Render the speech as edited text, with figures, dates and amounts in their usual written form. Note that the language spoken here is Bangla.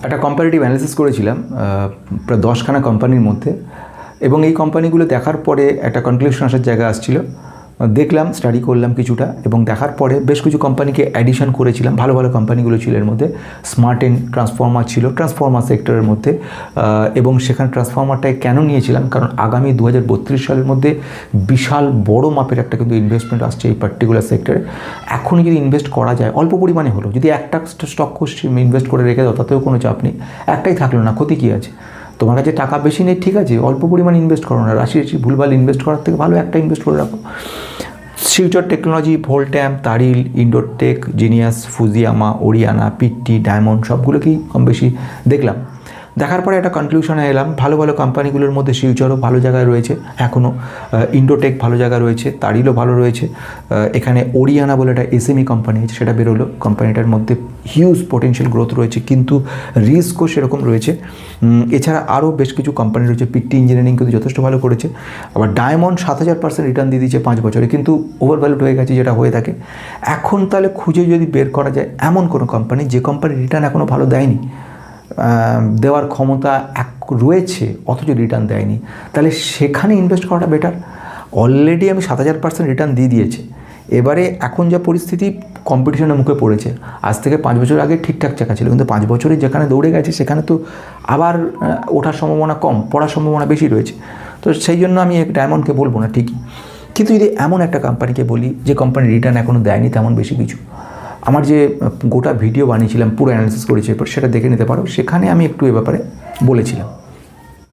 একটা কম্পারেটিভ অ্যানালিসিস করেছিলাম প্রায় 10খানা কোম্পানির মধ্যে, এবং এই কোম্পানিগুলো দেখার পরে একটা কনক্লুশন আসার জায়গা আসছিল। দেখলাম, স্টাডি করলাম কিছুটা, এবং দেখার পরে বেশ কিছু কোম্পানিকে অ্যাডিশন করেছিলাম। ভালো ভালো কোম্পানিগুলো ছিল এর মধ্যে। স্মার্টেন ট্রান্সফর্মার ছিল ট্রান্সফর্মার সেক্টরের মধ্যে, এবং সেখানে ট্রান্সফর্মারটাকে কেন নিয়েছিলাম, কারণ আগামী 2032 সালের মধ্যে বিশাল বড় মাপের একটা কিন্তু ইনভেস্টমেন্ট আসছে এই পার্টিকুলার সেক্টরে। এখনই যদি ইনভেস্ট করা যায়, অল্প পরিমাণে হলো, যদি একটা স্টক ইনভেস্ট করে রেখে দাও, তাতেও কোনো চাপ নেই। একটাই থাকলো না, ক্ষতি কী আছে? তোমার কাছে টাকা বেশি নেই, ঠিক আছে, অল্প পরিমাণে ইনভেস্ট করো না, রাশি ভুলভাল ইনভেস্ট করার থেকে ভালো একটা ইনভেস্ট করে রাখো। শিলচর টেকনোলজি, ভোল্ট্যাম, তারিল, ইন্ডোরটেক, Genius, Fujiyama, Oriana, PT, Diamond সবগুলোকেই কম বেশি দেখলাম। দেখার পরে একটা কনক্লুশনে এলাম, ভালো ভালো কোম্পানিগুলোর মধ্যে শিলচরও ভালো জায়গায় রয়েছে এখনও, ইন্ডোটেক ভালো জায়গা রয়েছে, তারিলও ভালো রয়েছে। এখানে ওরিয়ানা বলে একটা এসএমই কোম্পানি আছে, সেটা বেরোলো। কোম্পানিটার মধ্যে হিউজ পোটেনশিয়াল গ্রোথ রয়েছে, কিন্তু রিস্কও সেরকম রয়েছে। এছাড়া আরও বেশ কিছু কোম্পানি রয়েছে। পিটি ইঞ্জিনিয়ারিং কিন্তু যথেষ্ট ভালো করেছে। আবার ডায়মন্ড 7000% রিটার্ন দিয়ে দিচ্ছে 5 বছরে, কিন্তু ওভারভ্যালুড হয়ে গেছে, যেটা হয়ে থাকে। এখন তাহলে খুঁজে যদি বের করা যায় এমন কোনো কোম্পানি, যে কোম্পানির রিটার্ন এখনও ভালো দেয়নি, দেওয়ার ক্ষমতা রয়েছে অথচ রিটার্ন দেয়নি, তাহলে সেখানে ইনভেস্ট করাটা বেটার। অলরেডি আমি 7000% রিটার্ন দিয়ে দিয়েছে। এবারে এখন যা পরিস্থিতি, কম্পিটিশনের মুখে পড়েছে। আজ থেকে 5 বছর আগে ঠিকঠাক চাকা ছিল, কিন্তু 5 বছরে যেখানে দৌড়ে গেছে সেখানে তো আবার ওঠার সম্ভাবনা কম, পড়ার সম্ভাবনা বেশি রয়েছে। তো সেই জন্য আমি ডায়মন্ডকে বলবো না ঠিকই, কিন্তু যদি এমন একটা কোম্পানিকে বলি যে কোম্পানির রিটার্ন এখনও দেয়নি তেমন বেশি কিছু, আমার যে গোটা ভিডিও বানিয়েছিলাম, পুরো অ্যানালিসিস করেছি, এরপর সেটা দেখে নিতে পারো, সেখানে আমি একটু এ ব্যাপারে বলেছিলাম।